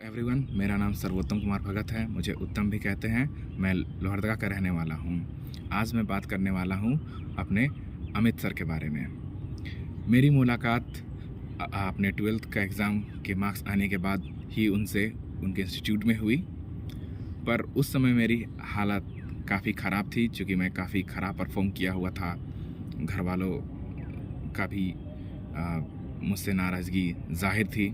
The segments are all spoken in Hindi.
एवरीवन, मेरा नाम सर्वोत्तम कुमार भगत है। मुझे उत्तम भी कहते हैं। मैं लोहरदगा का रहने वाला हूँ। आज मैं बात करने वाला हूँ अपने अमित सर के बारे में। मेरी मुलाकात अपने 12th का एग्ज़ाम के मार्क्स आने के बाद ही उनसे उनके इंस्टीट्यूट में हुई। पर उस समय मेरी हालत काफ़ी ख़राब थी, चूँकि मैं काफ़ी ख़राब परफॉर्म किया हुआ था। घर वालों का भी मुझसे नाराज़गी ज़ाहिर थी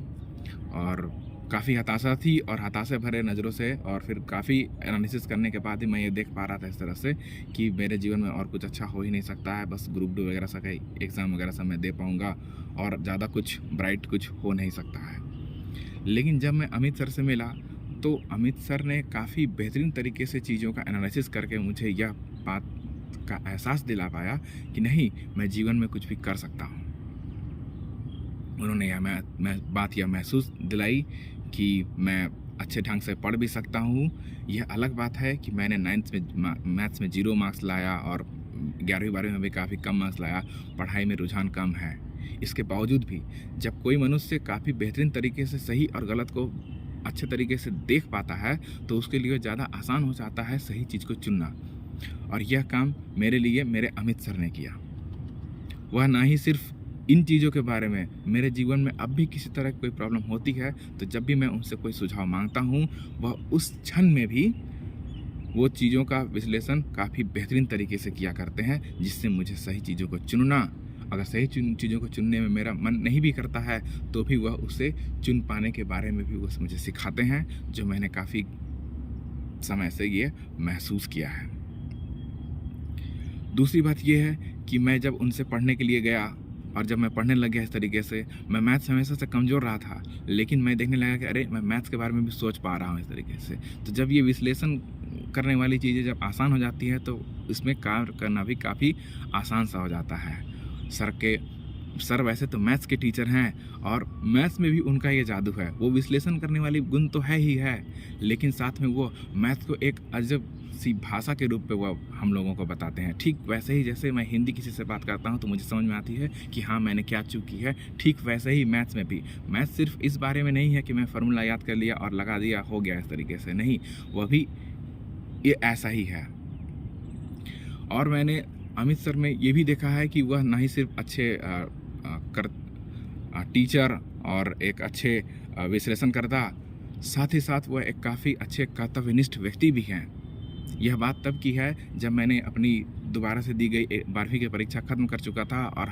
और काफ़ी हताशा थी और हताशे भरे नज़रों से, और फिर काफ़ी एनालिसिस करने के बाद ही मैं ये देख पा रहा था इस तरह से कि मेरे जीवन में और कुछ अच्छा हो ही नहीं सकता है। बस ग्रुप 2 वगैरह सब एग्ज़ाम वगैरह सब मैं दे पाऊँगा और ज़्यादा कुछ ब्राइट कुछ हो नहीं सकता है। लेकिन जब मैं अमित सर से मिला तो अमित सर ने काफ़ी बेहतरीन तरीके से चीज़ों का एनालिसिस करके मुझे यह बात का एहसास दिला पाया कि नहीं, मैं जीवन में कुछ भी कर सकता हूँ। उन्होंने यह महसूस दिलाई कि मैं अच्छे ढंग से पढ़ भी सकता हूँ। यह अलग बात है कि मैंने 9th में मैथ्स में 0 मार्क्स लाया और 11वीं 12वीं में भी काफ़ी कम मार्क्स लाया। पढ़ाई में रुझान कम है। इसके बावजूद भी जब कोई मनुष्य काफ़ी बेहतरीन तरीके से सही और गलत को अच्छे तरीके से देख पाता है तो उसके लिए ज़्यादा आसान हो जाता है सही चीज़ को चुनना। और यह काम मेरे लिए मेरे अमित सर ने किया। वह ना ही सिर्फ इन चीज़ों के बारे में, मेरे जीवन में अब भी किसी तरह की कोई प्रॉब्लम होती है तो जब भी मैं उनसे कोई सुझाव मांगता हूँ, वह उस क्षण में भी वो चीज़ों का विश्लेषण काफ़ी बेहतरीन तरीके से किया करते हैं, जिससे मुझे सही चीज़ों को चुनना, अगर सही चीज़ों को चुनने में मेरा मन नहीं भी करता है तो भी वह उसे चुन पाने के बारे में भी वह मुझे सिखाते हैं, जो मैंने काफ़ी समय से ये महसूस किया है। दूसरी बात यह है कि मैं जब उनसे पढ़ने के लिए गया और जब मैं पढ़ने लग गया इस तरीके से, मैं मैथ्स हमेशा से कमज़ोर रहा था, लेकिन मैं देखने लगा कि अरे, मैं मैथ्स के बारे में भी सोच पा रहा हूँ इस तरीके से। तो जब ये विश्लेषण करने वाली चीज़ें जब आसान हो जाती है तो इसमें कार्य करना भी काफ़ी आसान सा हो जाता है। सर वैसे तो मैथ्स के टीचर हैं और मैथ्स में भी उनका ये जादू है। वो विश्लेषण करने वाली गुण तो है ही है, लेकिन साथ में वो मैथ्स को एक अजब सी भाषा के रूप में वो हम लोगों को बताते हैं। ठीक वैसे ही जैसे मैं हिंदी किसी से बात करता हूँ तो मुझे समझ में आती है कि हाँ, मैंने क्या चूक की है, ठीक वैसे ही मैथ्स में भी। मैथ्स सिर्फ इस बारे में नहीं है कि मैं फार्मूला याद कर लिया और लगा दिया, हो गया, इस तरीके से नहीं, वह भी ये ऐसा ही है। और मैंने अमित सर में ये भी देखा है कि वह ना ही सिर्फ अच्छे टीचर और एक अच्छे विश्लेषणकर्ता, साथ ही साथ वह एक काफ़ी अच्छे कर्तव्यनिष्ठ व्यक्ति भी हैं। यह बात तब की है जब मैंने अपनी दोबारा से दी गई 12वीं की परीक्षा ख़त्म कर चुका था और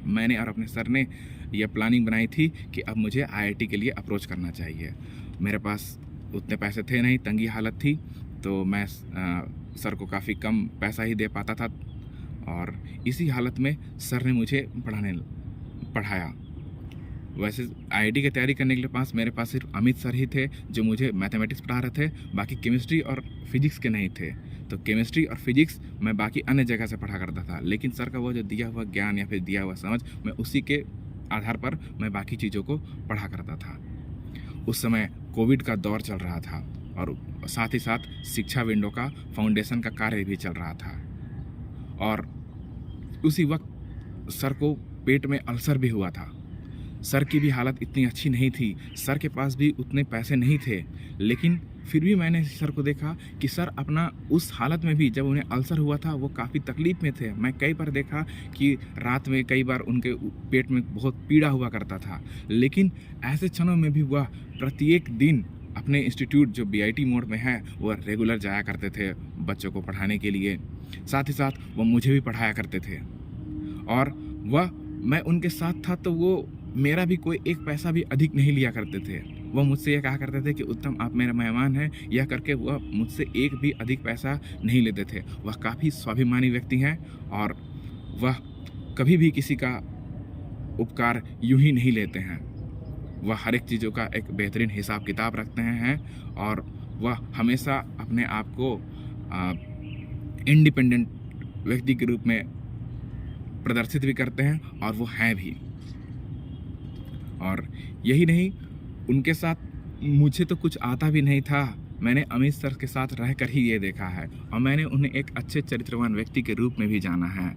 मैंने और अपने सर ने यह प्लानिंग बनाई थी कि अब मुझे IIT के लिए अप्रोच करना चाहिए। मेरे पास उतने पैसे थे नहीं, तंगी हालत थी, तो मैं सर को काफ़ी कम पैसा ही दे पाता था और इसी हालत में सर ने मुझे पढ़ाया। वैसे IIT की तैयारी करने के लिए मेरे पास सिर्फ अमित सर ही थे जो मुझे मैथमेटिक्स पढ़ा रहे थे, बाकी केमिस्ट्री और फिजिक्स के नहीं थे। तो केमिस्ट्री और फिजिक्स मैं बाकी अन्य जगह से पढ़ा करता था, लेकिन सर का वो जो दिया हुआ ज्ञान या फिर दिया हुआ समझ, मैं उसी के आधार पर मैं बाकी चीज़ों को पढ़ा करता था। उस समय कोविड का दौर चल रहा था और साथ ही साथ शिक्षा विंडो का फाउंडेशन का कार्य भी चल रहा था और उसी वक्त सर को पेट में अल्सर भी हुआ था। सर की भी हालत इतनी अच्छी नहीं थी, सर के पास भी उतने पैसे नहीं थे, लेकिन फिर भी मैंने सर को देखा कि सर अपना उस हालत में भी, जब उन्हें अल्सर हुआ था, वो काफ़ी तकलीफ़ में थे। मैं कई बार देखा कि रात में कई बार उनके पेट में बहुत पीड़ा हुआ करता था, लेकिन ऐसे क्षणों में भी वह प्रत्येक दिन अपने इंस्टीट्यूट जो BIT मोड में है वह रेगुलर जाया करते थे बच्चों को पढ़ाने के लिए। साथ ही साथ वह मुझे भी पढ़ाया करते थे और मैं उनके साथ था तो वो मेरा भी कोई एक पैसा भी अधिक नहीं लिया करते थे। वह मुझसे यह कहा करते थे कि उत्तम, आप मेरे मेहमान हैं, यह करके वह मुझसे एक भी अधिक पैसा नहीं लेते थे। वह काफ़ी स्वाभिमानी व्यक्ति हैं और वह कभी भी किसी का उपकार यूं ही नहीं लेते हैं। वह हर एक चीज़ों का एक बेहतरीन हिसाब किताब रखते हैं और वह हमेशा अपने आप को इंडिपेंडेंट व्यक्ति के रूप में प्रदर्शित भी करते हैं और वो हैं भी। और यही नहीं, उनके साथ मुझे तो कुछ आता भी नहीं था, मैंने अमित सर के साथ रहकर ही ये देखा है और मैंने उन्हें एक अच्छे चरित्रवान व्यक्ति के रूप में भी जाना है।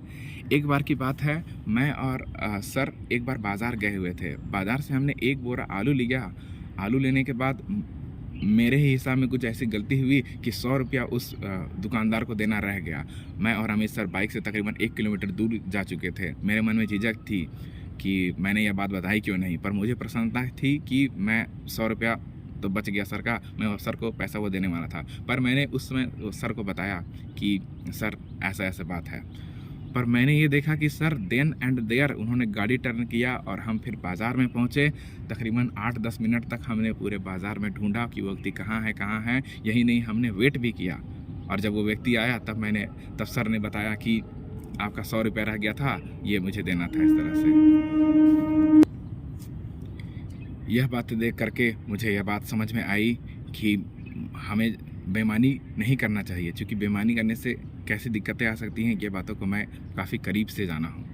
एक बार की बात है, मैं और सर एक बार बाज़ार गए हुए थे। बाज़ार से हमने एक बोरा आलू लिया। आलू लेने के बाद मेरे ही हिसाब में कुछ ऐसी गलती हुई कि 100 रुपया उस दुकानदार को देना रह गया। मैं और अमित सर बाइक से तकरीबन 1 किलोमीटर दूर जा चुके थे। मेरे मन में झिझक थी कि मैंने यह बात बताई क्यों नहीं, पर मुझे प्रसन्नता थी कि मैं 100 रुपया तो बच गया सर का। मैं सर को पैसा वो देने वाला था, पर मैंने उस समय सर को बताया कि सर ऐसा ऐसा बात है। पर मैंने ये देखा कि सर देन एंड देयर उन्होंने गाड़ी टर्न किया और हम फिर बाज़ार में पहुँचे। तकरीबन 8-10 मिनट तक हमने पूरे बाज़ार में ढूंढा कि वो व्यक्ति कहाँ है। यही नहीं, हमने वेट भी किया, और जब वो व्यक्ति आया तब सर ने बताया कि आपका 100 रुपया रह गया था, ये मुझे देना था। इस तरह से यह बातें देख करके मुझे यह बात समझ में आई कि हमें बेईमानी नहीं करना चाहिए, क्योंकि बेईमानी करने से कैसी दिक्कतें आ सकती हैं, ये बातों को मैं काफ़ी करीब से जाना हूँ।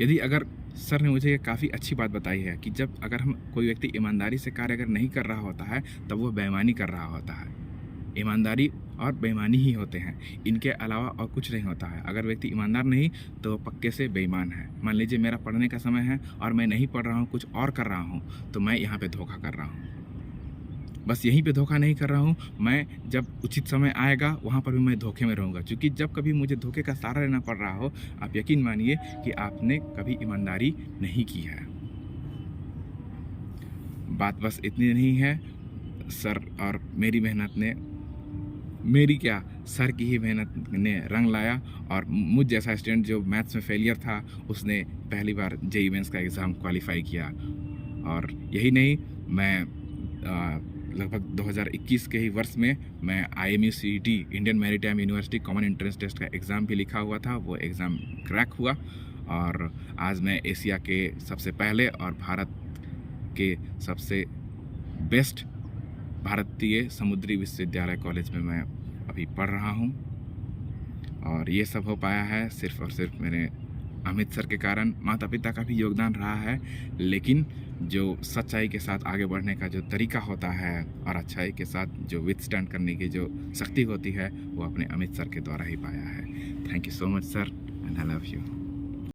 यदि अगर सर ने मुझे ये काफ़ी अच्छी बात बताई है कि जब अगर हम कोई व्यक्ति ईमानदारी से कार्य अगर नहीं कर रहा होता है, तब वो बेईमानी कर रहा होता है। ईमानदारी और बेईमानी ही होते हैं, इनके अलावा और कुछ नहीं होता है। अगर व्यक्ति ईमानदार नहीं तो पक्के से बेईमान है। मान लीजिए मेरा पढ़ने का समय है और मैं नहीं पढ़ रहा हूँ, कुछ और कर रहा हूँ, तो मैं यहाँ पे धोखा कर रहा हूँ। बस यहीं पे धोखा नहीं कर रहा हूँ, मैं जब उचित समय आएगा वहाँ पर भी मैं धोखे में रहूँगा, क्योंकि जब कभी मुझे धोखे का सहारा लेना पड़ रहा हो, आप यकीन मानिए कि आपने कभी ईमानदारी नहीं की है। बात बस इतनी नहीं है, सर और मेरी मेहनत ने, मेरी क्या सर की ही मेहनत ने रंग लाया, और मुझ जैसा स्टूडेंट जो मैथ्स में फेलियर था, उसने पहली बार जेईई मेंस का एग्ज़ाम क्वालिफाई किया। और यही नहीं, मैं लगभग 2021 के ही वर्ष में मैं IMU CET Indian maritime university common entrance test का एग्ज़ाम भी लिखा हुआ था, वो एग्ज़ाम क्रैक हुआ, और आज मैं एशिया के सबसे पहले और भारत के सबसे बेस्ट भारतीय समुद्री विश्वविद्यालय कॉलेज में मैं अभी पढ़ रहा हूँ। और ये सब हो पाया है सिर्फ़ और सिर्फ मेरे अमित सर के कारण। माता पिता का भी योगदान रहा है, लेकिन जो सच्चाई के साथ आगे बढ़ने का जो तरीका होता है और अच्छाई के साथ जो विथस्टैंड करने की जो शक्ति होती है, वो अपने अमित सर के द्वारा ही पाया है। Thank you so much sir, and I love you.